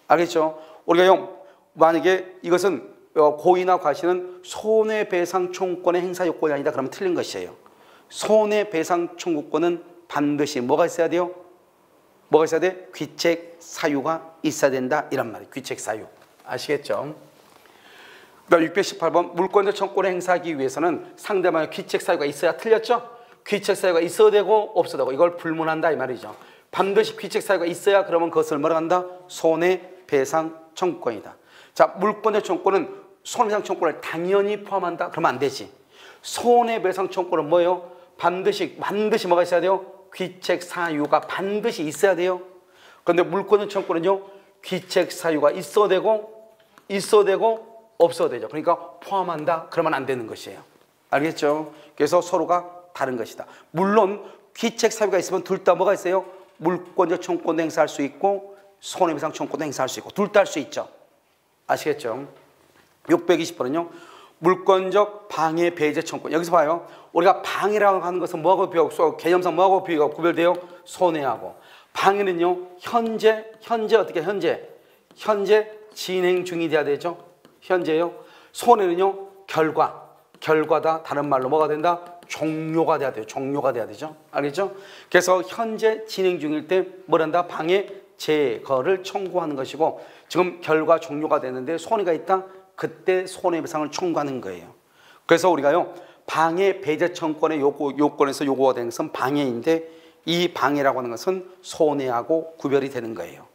Speaker 1: 알겠죠? 우리가요 만약에 이것은 고의나 과실은 손해배상 청구권의 행사 요건이 아니다 그러면 틀린 것이에요. 손해배상 청구권은 반드시 뭐가 있어야 돼요? 뭐가 있어야 돼? 귀책 사유가 있어야 된다 이런 말이에요. 귀책 사유. 아시겠죠? 그다음 618번 물권적 청구권을 행사하기 위해서는 상대방의 귀책 사유가 있어야 틀렸죠? 귀책 사유가 있어야 되고 없어야 되고 이걸 불문한다 이 말이죠. 반드시 귀책 사유가 있어야 그러면 그것을 뭐라 한다? 손해배상 청구권이다. 자, 물권적 청구권은 손해배상 청구권을 당연히 포함한다? 그러면 안 되지. 손해배상 청구권은 뭐예요? 반드시 뭐가 있어야 돼요? 귀책 사유가 반드시 있어야 돼요. 그런데 물권적 청구권은요 귀책 사유가 있어야 되고 없어야 되죠. 그러니까 포함한다 그러면 안 되는 것이에요. 알겠죠? 그래서 서로가 다른 것이다. 물론 귀책 사유가 있으면 둘 다 뭐가 있어요? 물권적 청구권도 행사할 수 있고 손해배상 청구권도 행사할 수 있고 둘 다 할 수 있죠. 아시겠죠? 620번은요 물권적 방해 배제 청구권. 여기서 봐요. 우리가 방해라고 하는 것은 뭐하고 비교하고 개념상 뭐하고 비교하고 구별돼요? 손해하고. 방해는요 현재 어떻게 현재 진행 중이 돼야 되죠. 현재요. 손해는요 결과다. 다른 말로 뭐가 된다? 종료가 돼야 돼요. 종료가 돼야 되죠. 알겠죠? 그래서 현재 진행 중일 때 뭐란다? 방해 제거를 청구하는 것이고 지금 결과 종료가 됐는데 손해가 있다? 그때 손해배상을 청구하는 거예요. 그래서 우리가요 방해 배제 청구권의 요건에서 요구가 되는 것은 방해인데 이 방해라고 하는 것은 손해하고 구별이 되는 거예요.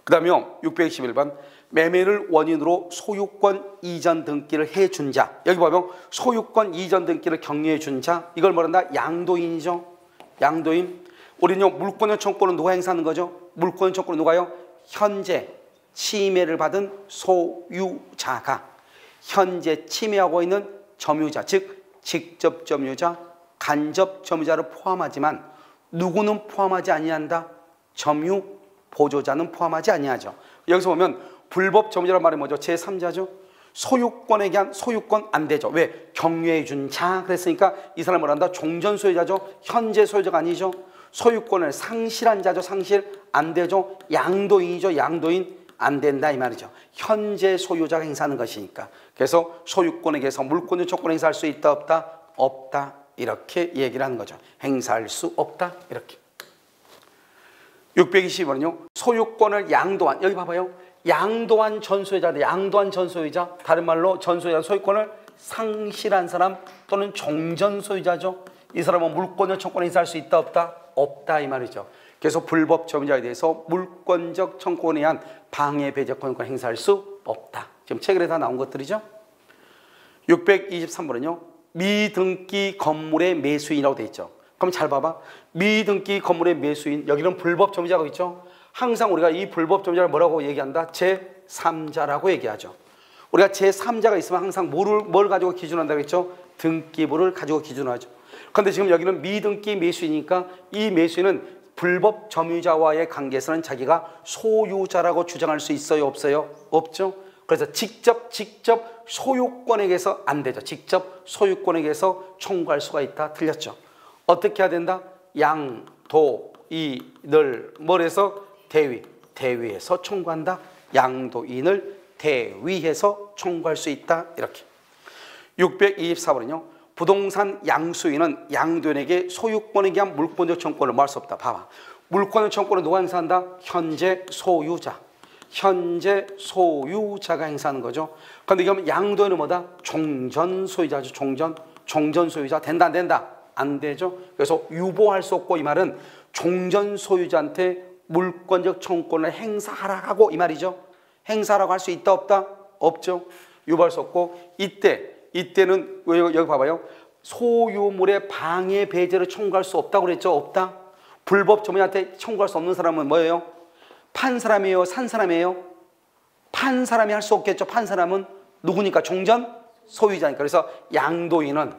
Speaker 1: 그 다음에요 621번 매매를 원인으로 소유권 이전 등기를 해준 자. 여기 보면 소유권 이전 등기를 격려해 준 자 이걸 뭐란다? 양도인이죠. 양도인. 우리는요 물권의 청구권은 누가 행사하는 거죠? 물권의 청구권은 누가요? 현재 침해를 받은 소유자가 현재 침해하고 있는 점유자, 즉 직접 점유자, 간접 점유자를 포함하지만 누구는 포함하지 아니한다? 점유 보조자는 포함하지 아니하죠. 여기서 보면 불법 점유자란 말이 뭐죠? 제3자죠. 소유권에 대한 소유권 안 되죠. 왜? 격려해 준 자 그랬으니까 이 사람 뭐란다? 종전 소유자죠. 현재 소유자가 아니죠. 소유권을 상실한 자죠. 상실 안 되죠. 양도인이죠. 양도인 안 된다 이 말이죠. 현재 소유자가 행사하는 것이니까. 그래서 소유권에 대해서 물권의 조건을 행사할 수 있다 없다? 없다 이렇게 얘기를 하는 거죠. 행사할 수 없다 이렇게. 622번은요 소유권을 양도한. 여기 봐봐요. 양도한 전소유자다. 양도한 전소유자. 다른 말로 전소유자 소유권을 상실한 사람 또는 종전 소유자죠. 이 사람은 물권적 청구권을 행사할 수 있다 없다? 없다 이 말이죠. 그래서 불법 점유자에 대해서 물권적 청구권에 의한 방해 배제권을 행사할 수 없다. 지금 책에 다 나온 것들이죠. 623번은요 미등기 건물의 매수인이라고 되어 있죠. 그럼 잘 봐봐. 미등기 건물의 매수인. 여기는 불법 점유자가 있죠. 항상 우리가 이 불법 점유자를 뭐라고 얘기한다? 제3자라고 얘기하죠. 우리가 제3자가 있으면 항상 뭘 가지고 기준한다고 했죠? 등기부를 가지고 기준하죠. 그런데 지금 여기는 미등기 매수인이니까 이 매수인은 불법 점유자와의 관계에서는 자기가 소유자라고 주장할 수 있어요? 없어요? 없죠. 그래서 직접 소유권에게서 안 되죠. 직접 소유권에게서 청구할 수가 있다. 틀렸죠. 어떻게 해야 된다? 양, 도, 이, 늘, 뭘 해서? 대위에서 청구한다. 양도인을 대위해서 청구할 수 있다. 이렇게. 624번은요. 부동산 양수인은 양도인에게 소유권에 대한 물권적 청구권을 뭐 할 수 없다. 봐봐. 물권적 청구권을 누가 행사한다? 현재 소유자. 현재 소유자가 행사하는 거죠. 그런데 이게 양도인은 뭐다? 종전 소유자죠. 종전 소유자. 된다 안 된다? 안 되죠. 그래서 유보할 수 없고, 이 말은 종전 소유자한테 물권적 청구권을 행사하라고 이 말이죠. 행사하라고 할 수 있다 없다? 없죠. 유보할 수 없고, 이때는 여기 봐봐요. 소유물의 방해 배제를 청구할 수 없다고 그랬죠. 없다. 불법 점유한테 청구할 수 없는 사람은 뭐예요? 판 사람이에요? 산 사람이에요? 판 사람이 할 수 없겠죠. 판 사람은 누구니까? 종전 소유자니까. 그래서 양도인은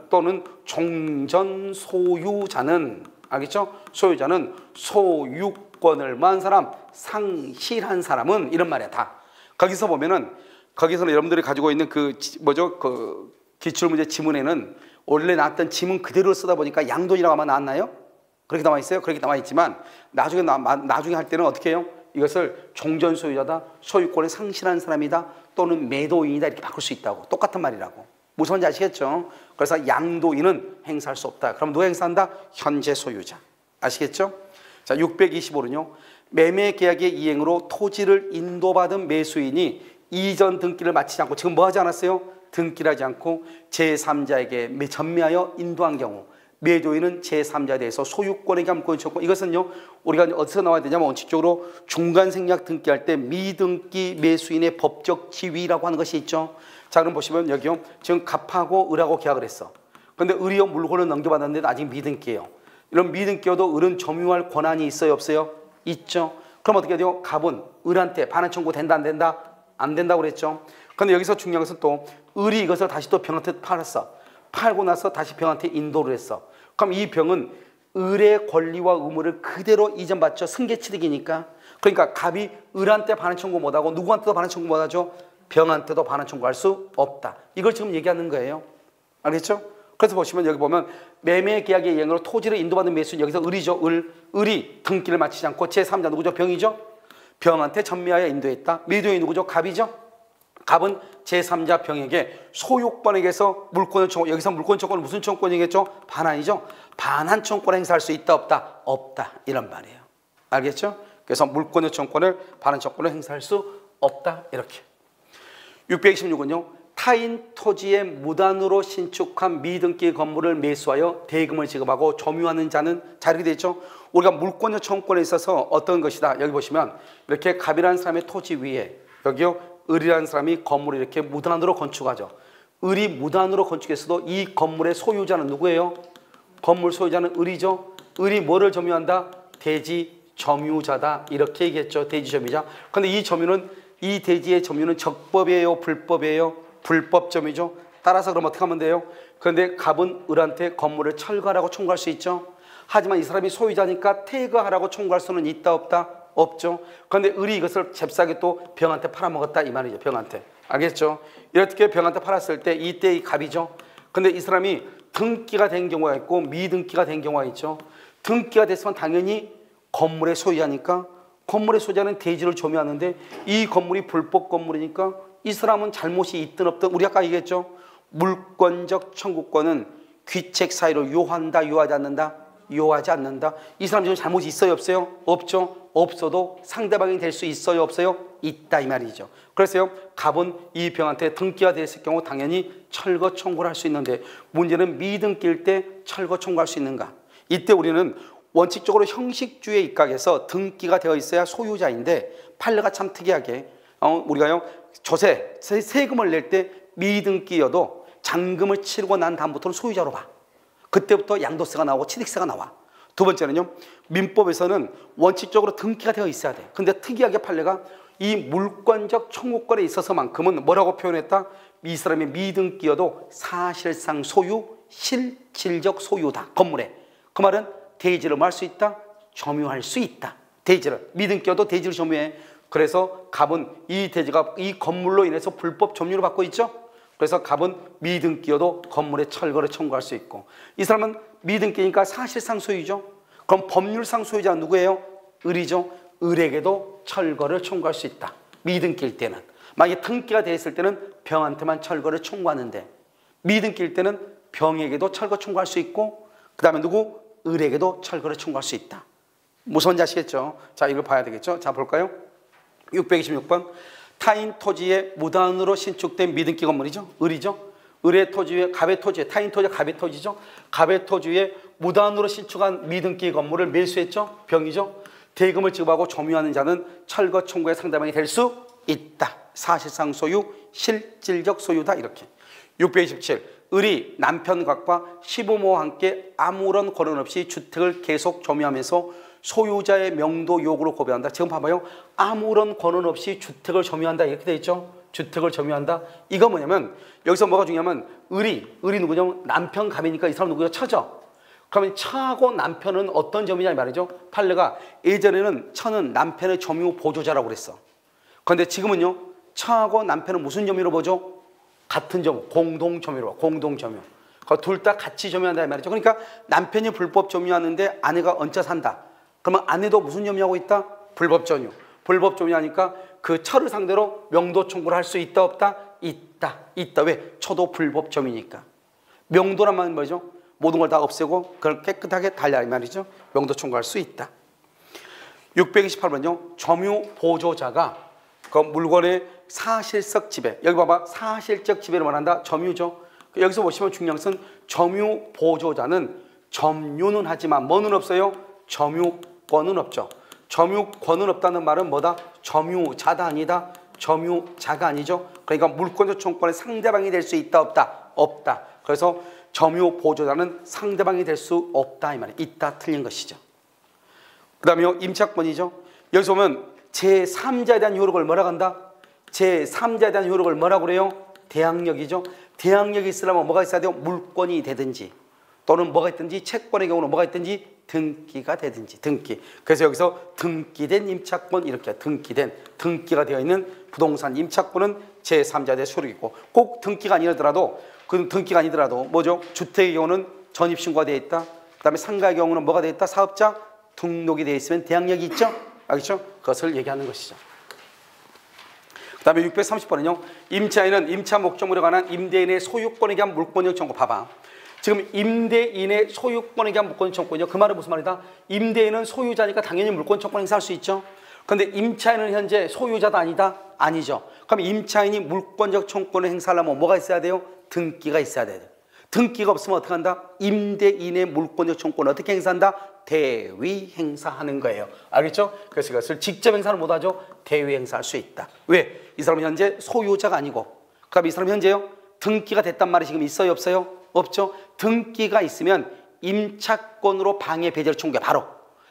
Speaker 1: 또는 종전 소유자는, 알겠죠? 소유자는 소유권을 뭐한 사람? 상실한 사람은, 이런 말이야. 다. 거기서 보면은, 거기서는 여러분들이 가지고 있는 그 기출문제 지문에는 원래 나왔던 지문 그대로 쓰다 보니까 양도인이라고 아마 나왔나요? 그렇게 나와 있어요? 그렇게 나와 있지만 나중에 할 때는 어떻게 해요? 이것을 종전 소유자다, 소유권을 상실한 사람이다, 또는 매도인이다, 이렇게 바꿀 수 있다고. 똑같은 말이라고. 무슨 말인지 아시겠죠? 그래서 양도인은 행사할 수 없다. 그럼 누가 행사한다? 현재 소유자. 아시겠죠? 자, 625는요. 매매 계약의 이행으로 토지를 인도받은 매수인이 이전 등기를 마치지 않고, 지금 뭐 하지 않았어요? 등기를 하지 않고 제3자에게 전매하여 인도한 경우, 매도인은 제3자에 대해서 소유권에 대한 물권 청구. 이것은요, 우리가 어디서 나와야 되냐면 원칙적으로 중간생략 등기할 때 미등기 매수인의 법적 지위라고 하는 것이 있죠. 자, 그럼 보시면 여기요, 지금 갑하고 을하고 계약을 했어. 그런데 을이요, 물건을 넘겨받았는데 아직 미등기예요. 이런 미등기여도 을은 점유할 권한이 있어요, 없어요? 있죠. 그럼 어떻게 돼요? 갑은 을한테 반환 청구 된다 안 된다? 안 된다고 그랬죠. 그런데 여기서 중요한 것은 또 을이 이것을 다시 또 병한테 팔았어. 팔고 나서 다시 병한테 인도를 했어. 그럼 이 병은 을의 권리와 의무를 그대로 이전받죠. 승계치득이니까. 그러니까 갑이 을한테 반환 청구 못하고 누구한테도 반환 청구 못하죠. 병한테도 반환 청구할 수 없다. 이걸 지금 얘기하는 거예요. 알겠죠? 그래서 보시면 여기 보면 매매 계약의 이행으로 토지를 인도받은 매수인, 여기서 을이죠. 을이 등기를 마치지 않고 제3자 누구죠? 병이죠. 병한테 전매하여 인도했다. 매도인이 누구죠? 갑이죠. 갑은 제3자 병에게 소유권에게서 물권을 청구, 여기서 물권 청구는 무슨 청구권이겠죠? 반환이죠. 반환 청구권을 행사할 수 있다 없다? 없다. 이런 말이에요. 알겠죠? 그래서 물권의 청구권을, 반환 청구권을 행사할 수 없다. 이렇게. 626은요. 타인 토지에 무단으로 신축한 미등기 건물을 매수하여 대금을 지급하고 점유하는 자는, 자, 이렇게 되죠. 우리가 물권의 청구권에 있어서 어떤 것이다. 여기 보시면 이렇게 갑이라는 사람의 토지 위에, 여기요, 을이라는 사람이 건물을 이렇게 무단으로 건축하죠. 을이 무단으로 건축했어도 이 건물의 소유자는 누구예요? 건물 소유자는 을이죠. 을이 뭐를 점유한다? 대지 점유자다. 이렇게 얘기했죠. 대지 점유자. 그런데 이 대지의 점유는 적법이에요? 불법이에요? 불법 점유죠. 따라서 그럼 어떻게 하면 돼요? 그런데 갑은 을한테 건물을 철거하라고 청구할 수 있죠. 하지만 이 사람이 소유자니까 퇴거하라고 청구할 수는 있다 없다? 없죠. 그런데 을이 이것을 잽싸게 또 병한테 팔아먹었다 이 말이죠. 병한테. 알겠죠? 이렇게 병한테 팔았을 때 이때 이 갑이죠. 근데 이 사람이 등기가 된 경우가 있고 미등기가 된 경우가 있죠. 등기가 됐으면 당연히 건물의 소유자니까, 건물의 소유자는 대지를 점유하는데 이 건물이 불법 건물이니까 이 사람은 잘못이 있든 없든, 우리 아까 얘기했죠. 물권적 청구권은 귀책 사유로 요한다, 요하지 않는다? 요하지 않는다. 이 사람 지금 잘못이 있어요, 없어요? 없죠. 없어도 상대방이 될 수 있어요, 없어요? 있다 이 말이죠. 그래서요, 갑은 이 병한테 등기가 됐을 경우 당연히 철거 청구를 할 수 있는데, 문제는 미등기일 때 철거 청구할 수 있는가? 이때 우리는 원칙적으로 형식주의 입각에서 등기가 되어 있어야 소유자인데, 판례가 참 특이하게 우리가요, 조세, 세금을 낼 때 미등기여도 잔금을 치르고 난 다음부터는 소유자로 봐. 그때부터 양도세가 나오고 취득세가 나와. 두 번째는요, 민법에서는 원칙적으로 등기가 되어 있어야 돼. 근데 특이하게 판례가 이 물권적 청구권에 있어서만큼은 뭐라고 표현했다? 이 사람이 미등기여도 사실상 소유, 실질적 소유다. 건물에. 그 말은 대지를 뭐 할 수 있다? 점유할 수 있다. 대지를. 미등기여도 대지를 점유해. 그래서 갑은 이 대지가 이 건물로 인해서 불법 점유를 받고 있죠. 그래서 갑은 미등기여도 건물의 철거를 청구할 수 있고, 이 사람은 미등기니까 사실상 소유죠. 그럼 법률상 소유자는 누구예요? 을이죠. 을에게도 철거를 청구할 수 있다. 미등기일 때는. 만약에 등기가 되어 있을 때는 병한테만 철거를 청구하는데 미등기일 때는 병에게도 철거 청구할 수 있고 그 다음에 누구? 을에게도 철거를 청구할 수 있다. 무슨 아시겠죠? 자, 이걸 봐야 되겠죠? 자, 볼까요? 626번. 타인 토지에 무단으로 신축된 미등기 건물이죠. 을이죠. 을의 토지에, 갑의 토지에, 타인 토지에 갑의 토지죠. 갑의 토지에 무단으로 신축한 미등기 건물을 매수했죠. 병이죠. 대금을 지급하고 점유하는 자는 철거 청구의 상대방이 될 수 있다. 사실상 소유, 실질적 소유다. 이렇게. 627. 을이 남편각과 시부모와 함께 아무런 권한 없이 주택을 계속 점유하면서 소유자의 명도 요구를 고려한다. 지금 봐봐요. 아무런 권한 없이 주택을 점유한다. 이렇게 되어 있죠. 주택을 점유한다. 이거 뭐냐면 여기서 뭐가 중요하면 을이 누구냐면 남편 갑이니까 이 사람 누구죠? 처죠. 그러면 처하고 남편은 어떤 점이냐 이 말이죠. 판례가 예전에는 처는 남편의 점유 보조자라고 그랬어. 그런데 지금은요. 처하고 남편은 무슨 점유로 보죠? 같은 점유, 공동점유로, 공동점유. 둘 다 같이 점유한다 이 말이죠. 그러니까 남편이 불법 점유하는데 아내가 얹혀 산다. 그러면 아내도 무슨 점유하고 있다? 불법 점유. 불법 점유하니까 그 처를 상대로 명도 청구를 할 수 있다 없다? 있다. 왜? 처도 불법 점유니까. 명도란 말은 뭐죠? 모든 걸 다 없애고 그걸 깨끗하게 달라 이 말이죠. 명도 청구할 수 있다. 628번요. 점유 보조자가 그 물건의 사실적 지배. 여기 봐봐. 사실적 지배를 말한다. 점유죠. 여기서 보시면 중요한 것은 점유 보조자는 점유는 하지만 뭐는 없어요? 점유권은 없죠. 점유권은 없다는 말은 뭐다? 점유자다 아니다? 점유자가 아니죠. 그러니까 물권적 청구권의 상대방이 될 수 있다 없다? 없다. 그래서 점유 보조자는 상대방이 될 수 없다 이 말이에요. 있다 틀린 것이죠. 그 다음에 임차권이죠. 여기서 보면 제3자에 대한 효력을 뭐라고 한다? 제3자에 대한 효력을 뭐라고 그래요? 대항력이죠. 대항력이 있으려면 뭐가 있어야 돼요? 물권이 되든지 또는 뭐가 있든지 채권의 경우는 뭐가 있든지 등기가 되든지 등기. 그래서 여기서 등기된 임차권 이렇게 등기가 되어 있는 부동산 임차권은 제3자에 대한 효력이고 꼭 등기가 아니더라도 그 등기가 아니더라도 뭐죠? 주택의 경우는 전입신고가 되어 있다. 그 다음에 상가의 경우는 뭐가 되어 있다? 사업자 등록이 되어 있으면 대항력이 있죠. 알겠죠? 그것을 얘기하는 것이죠. 그 다음에 630번은요. 임차인은 임차 목적물에 관한 임대인의 소유권에 대한 물권적 청구. 봐봐. 지금 임대인의 소유권에 대한 물권 청구권이요. 그 말은 무슨 말이다? 임대인은 소유자니까 당연히 물권 청구권 행사할 수 있죠. 그런데 임차인은 현재 소유자다 아니다? 아니죠. 그럼 임차인이 물권적 청구권을 행사하려면 뭐가 있어야 돼요? 등기가 있어야 돼요. 등기가 없으면 어떻게 한다? 임대인의 물권적 청구권을 어떻게 행사한다? 대위 행사하는 거예요. 알겠죠? 그래서 이것을 직접 행사를 못하죠. 대위 행사할 수 있다. 왜? 이 사람은 현재 소유자가 아니고 그럼 이 사람 현재요? 등기가 됐단 말이 지금 있어요? 없어요? 없죠. 등기가 있으면 임차권으로 방해 배제를 청구해 바로.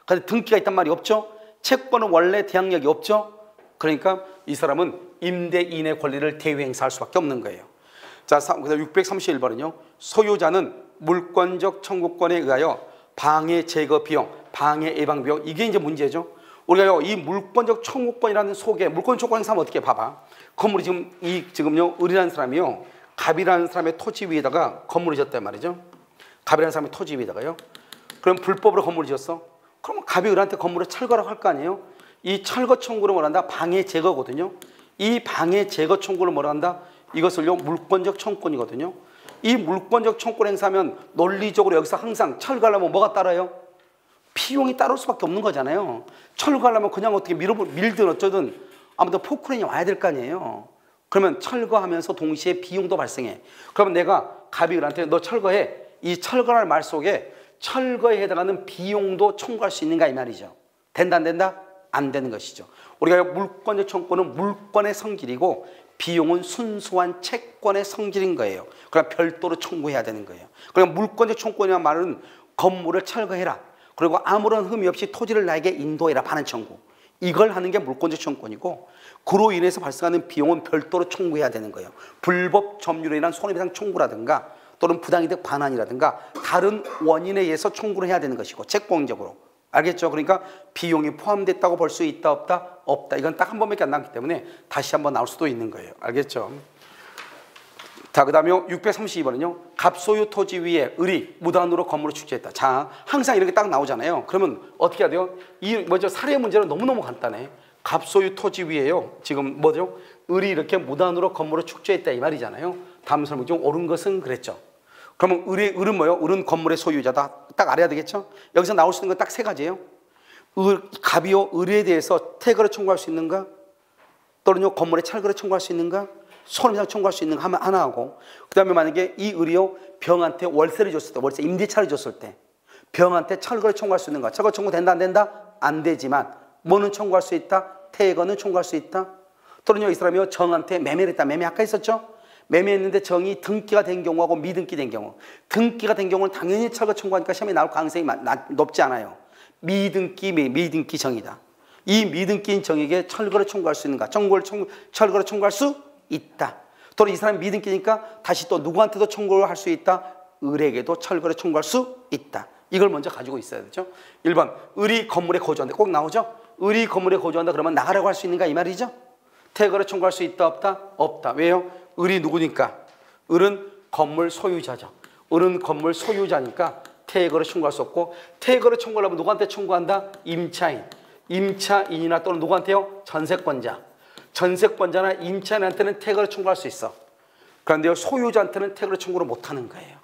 Speaker 1: 그런데 등기가 있단 말이 없죠. 채권은 원래 대항력이 없죠. 그러니까 이 사람은 임대인의 권리를 대위 행사할 수밖에 없는 거예요. 자, 그다음 631번은요. 소유자는 물권적 청구권에 의하여 방해 제거 비용, 방해 예방 비용 이게 이제 문제죠. 우리가 이 물권적 청구권이라는 속에 물권 청구권 행사하면 어떻게 봐봐. 건물이 지금요 을이라는 사람이요. 갑이라는 사람의 토지 위에다가 건물을 지었단 말이죠. 갑이라는 사람의 토지 위에다가요. 그럼 불법으로 건물을 지었어. 그러면 갑이 을한테 건물을 철거라고 할 거 아니에요. 이 철거 청구를 뭐란다? 방해 제거거든요. 이 방해 제거 청구를 뭐란다? 이것을요 물권적 청구권이거든요. 이 물권적 청구를 행사하면 논리적으로 여기서 항상 철거하려면 뭐가 따라요? 비용이 따를 수밖에 없는 거잖아요. 철거하려면 그냥 어떻게 밀든 어쩌든 아무튼 포크레인이 와야 될 거 아니에요. 그러면 철거하면서 동시에 비용도 발생해. 그러면 내가 갑이 을한테 너 철거해. 이 철거라는 말 속에 철거에 해당하는 비용도 청구할 수 있는가 이 말이죠. 된다 안 된다? 안 되는 것이죠. 우리가 물권적 청구는 물권의 성질이고 비용은 순수한 채권의 성질인 거예요. 그럼 별도로 청구해야 되는 거예요. 그러니까 물권적 청구권이라는 말은 건물을 철거해라. 그리고 아무런 흠이 없이 토지를 나에게 인도해라 반환 청구. 이걸 하는 게 물권적 청구권이고 그로 인해서 발생하는 비용은 별도로 청구해야 되는 거예요. 불법 점유로 인한 손해배상 청구라든가 또는 부당이득 반환이라든가 다른 원인에 의해서 청구를 해야 되는 것이고 채권적으로. 알겠죠? 그러니까 비용이 포함됐다고 볼 수 있다 없다? 없다. 이건 딱 한 번밖에 안 나왔기 때문에 다시 한번 나올 수도 있는 거예요. 알겠죠? 자, 그 다음에 632번은요. 갑소유 토지 위에 을이 무단으로 건물을 축제했다. 자, 항상 이렇게 딱 나오잖아요. 그러면 어떻게 해야 돼요? 이 먼저 사례 문제는 너무너무 간단해. 갑소유 토지 위에요. 지금 뭐죠? 을이 이렇게 무단으로 건물을 축제했다 이 말이잖아요. 다음 설명 중 옳은 것은 그랬죠. 그러면 을은 뭐요? 을은 건물의 소유자다. 딱 알아야 되겠죠? 여기서 나올 수 있는 건 딱 세 가지예요. 갑이요, 을에 대해서 퇴거를 청구할 수 있는가? 또는요, 건물에 철거를 청구할 수 있는가? 손해배상 청구할 수 있는 거 하나 하고, 그 다음에 만약에 이 을이요, 병한테 월세를 줬을 때, 월세 임대차를 줬을 때, 병한테 철거를 청구할 수 있는가? 철거 청구 된다, 안 된다? 안 되지만, 뭐는 청구할 수 있다? 퇴거는 청구할 수 있다? 또는요, 이 사람이요, 정한테 매매를 했다. 매매 아까 있었죠? 매매했는데 정이 등기가 된 경우하고 미등기 된 경우. 등기가 된 경우는 당연히 철거 청구하니까 시험에 나올 가능성이 높지 않아요. 미등기 정이다. 이 미등기인 정에게 철거를 청구할 수 있는가? 철거를 청구할 수 있다. 또는 이 사람이 미등기니까 다시 또 누구한테도 청구를 할 수 있다. 을에게도 철거를 청구할 수 있다. 이걸 먼저 가지고 있어야 되죠. 1번, 을이 건물에 거주한다. 꼭 나오죠. 을이 건물에 거주한다 그러면 나가라고 할 수 있는가 이 말이죠. 퇴거를 청구할 수 있다 없다? 없다. 왜요? 을이 누구니까? 을은 건물 소유자죠. 을은 건물 소유자니까 퇴거를 청구할 수 없고, 퇴거를 청구하려면 누구한테 청구한다? 임차인이나 또는 누구한테요? 전세권자. 전세권자나 임차인한테는 퇴거를 청구할 수 있어. 그런데요, 소유자한테는 퇴거를 청구를 못하는 거예요.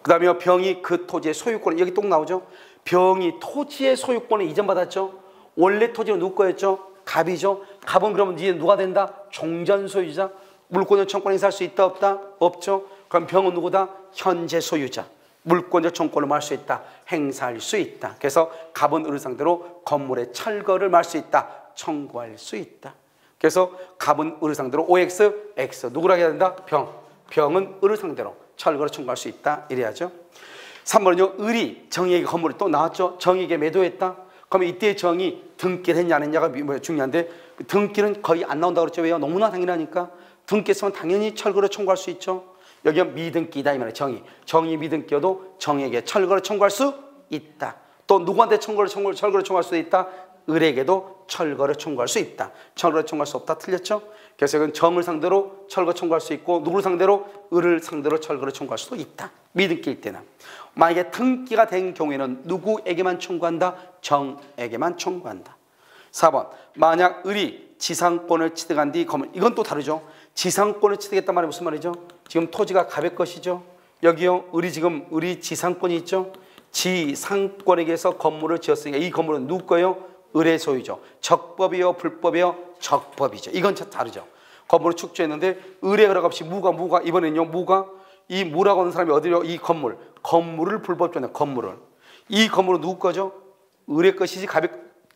Speaker 1: 그 다음에 병이 그 토지의 소유권을, 여기 또 나오죠. 병이 토지의 소유권을 이전받았죠. 원래 토지는 누구 거였죠? 갑이죠. 갑은 그러면 이제 누가 된다? 종전 소유자. 물권적 청권 행사할 수 있다 없다? 없죠. 그럼 병은 누구다? 현재 소유자. 물권적 청권을 말 수 있다. 행사할 수 있다. 그래서 갑은 을을 상대로 건물의 철거를 말 수 있다. 청구할 수 있다. 그래서 갑은 을을 상대로 OX, X 누구라 해야 된다? 병은 을을 상대로 철거를 청구할 수 있다. 이래야죠. 3번은요. 을이 정의에게 건물을 또 나왔죠. 정의에게 매도했다. 그러면 이때 정의 등기를 했냐 안 했냐가 중요한데, 등기는 거의 안 나온다고 그랬죠. 왜요? 너무나 당연하니까. 등기했으면 당연히 철거를 청구할 수 있죠. 여기가 미등기다 이 말이에요. 정의 미등기여도 정의에게 철거를 청구할 수 있다. 또 누구한테 철거를 청구할 수 있다? 을에게도 철거를 청구할 수 있다. 철거를 청구할 수 없다. 틀렸죠? 그래서 이건 정을 상대로 철거 청구할 수 있고, 누구를 상대로? 을을 상대로 철거를 청구할 수도 있다. 미등기일 때는. 만약에 등기가 된 경우에는 누구에게만 청구한다? 정에게만 청구한다. 4번, 만약 을이 지상권을 취득한 뒤 건물, 이건 또 다르죠. 지상권을 취득했단 말이 무슨 말이죠? 지금 토지가 갑의 것이죠. 여기요, 을이 지상권이 있죠. 지상권에게서 건물을 지었으니까 이 건물은 누구 거예요? 을의 소유죠. 적법이요, 불법이요? 적법이죠. 이건 다르죠. 건물을 축조했는데 을의 허락 없이 무가 이번에는요, 이 무라고 하는 사람이 어디요? 이 건물을 불법적으로 건물을. 이 건물은 누구 거죠? 을의 것이지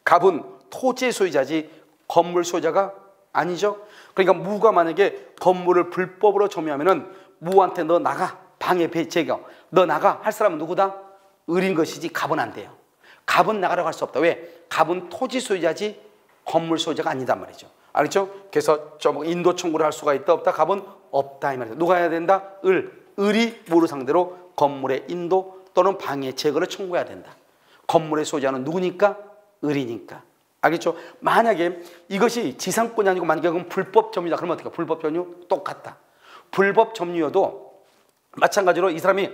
Speaker 1: 갑은 토지의 소유자지 건물 소유자가 아니죠. 그러니까 무가 만약에 건물을 불법으로 점유하면은 무한테 너 나가, 방해 제거, 너 나가 할 사람은 누구다? 을인 것이지 갑은 안 돼요. 갑은 나가라고 할 수 없다. 왜? 갑은 토지 소유자지 건물 소유자가 아니단 말이죠. 알겠죠? 그래서 좀 인도 청구를 할 수가 있다 없다? 갑은 없다 이 말이죠. 누가 해야 된다? 을이 무를 상대로 건물의 인도 또는 방해 제거를 청구해야 된다. 건물의 소유자는 누구니까? 을이니까. 알겠죠? 만약에 이것이 지상권이 아니고 만약에 그건 불법 점유다. 그러면 어떻게? 불법 점유 똑같다. 불법 점유여도 마찬가지로 이 사람이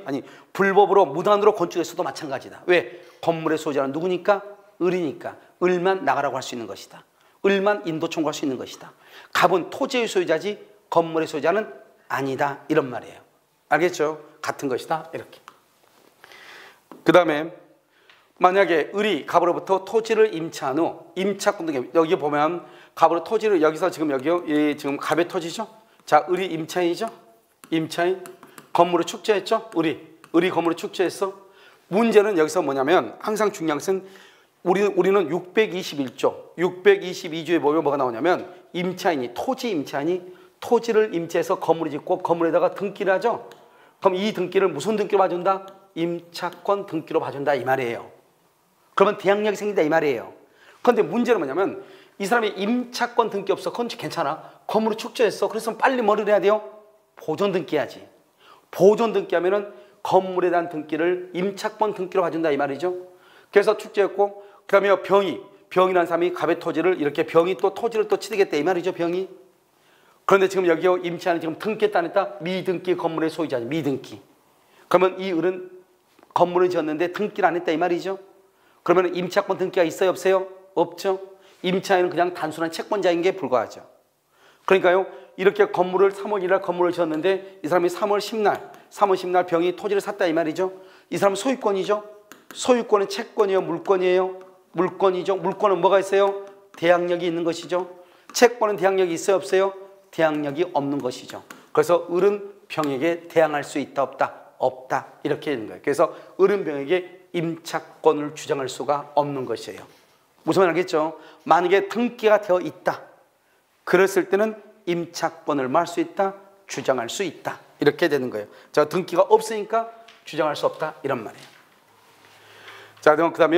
Speaker 1: 불법으로 무단으로 건축했어도 마찬가지다. 왜? 건물의 소유자는 누구니까? 을이니까. 을만 나가라고 할 수 있는 것이다. 을만 인도 청구할 수 있는 것이다. 갑은 토지의 소유자지 건물의 소유자는 아니다. 이런 말이에요. 알겠죠? 같은 것이다. 이렇게. 그 다음에 만약에 을이 갑으로부터 토지를 임차한 후 임차권 등기, 여기 보면 갑으로 토지를 여기서 지금 여기요, 지금 갑의 토지죠. 자, 을이 임차인이죠. 임차인 건물을 축제했죠. 을이 건물을 축제했어. 문제는 여기서 뭐냐면 항상 중요한 것은 우리는 621조, 622조에 보면 뭐가 나오냐면 토지 임차인이 토지를 임차해서 건물을 짓고 건물에다가 등기를 하죠. 그럼 이 등기를 무슨 등기로 봐준다? 임차권 등기로 봐준다 이 말이에요. 그러면 대항력이 생긴다 이 말이에요. 그런데 문제는 뭐냐면 이 사람이 임차권 등기 없어. 그건 괜찮아. 건물을 축제했어. 그래서 빨리 뭐를 해야 돼요? 보존 등기해야지. 보존 등기하면은 건물에 대한 등기를 임차권 등기로 봐준다 이 말이죠. 그래서 축제했고, 그 다음에 병이라는 사람이 갑의 토지를 이렇게 병이 또 토지를 또 취득했다 이 말이죠. 병이 그런데 지금 여기요, 임차인은 지금 등기했다 안 했다? 미등기 건물의 소유자죠. 미등기. 그러면 이 을은 건물을 지었는데 등기를 안 했다 이 말이죠. 그러면 임차권 등기가 있어요, 없어요? 없죠. 임차인은 그냥 단순한 채권자인 게 불과하죠. 그러니까요, 이렇게 건물을 3월 1일 건물을 지었는데 이 사람이 3월 10날 병이 토지를 샀다 이 말이죠. 이 사람은 소유권이죠. 소유권은 채권이에요, 물권이에요? 물권이죠. 물권은 뭐가 있어요? 대항력이 있는 것이죠. 채권은 대항력이 있어요, 없어요? 대항력이 없는 것이죠. 그래서 을은 병에게 대항할 수 있다, 없다? 없다. 이렇게 되는 거예요. 그래서 을은 병에게 임차권을 주장할 수가 없는 것이에요. 무슨 말 알겠죠? 만약에 등기가 되어 있다, 그랬을 때는 임차권을 말 수 있다, 주장할 수 있다. 이렇게 되는 거예요. 자, 등기가 없으니까 주장할 수 없다, 이런 말이에요. 자, 그럼 그다음에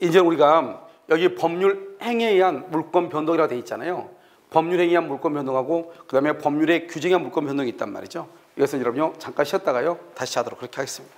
Speaker 1: 이제 우리가 여기 법률 행위에 의한 물권 변동이라고 되어 있잖아요. 법률 행위에 의한 물권 변동하고 그다음에 법률의 규정에 의한 물권 변동이 있단 말이죠. 이것은 여러분요, 잠깐 쉬었다가요 다시 하도록 그렇게 하겠습니다.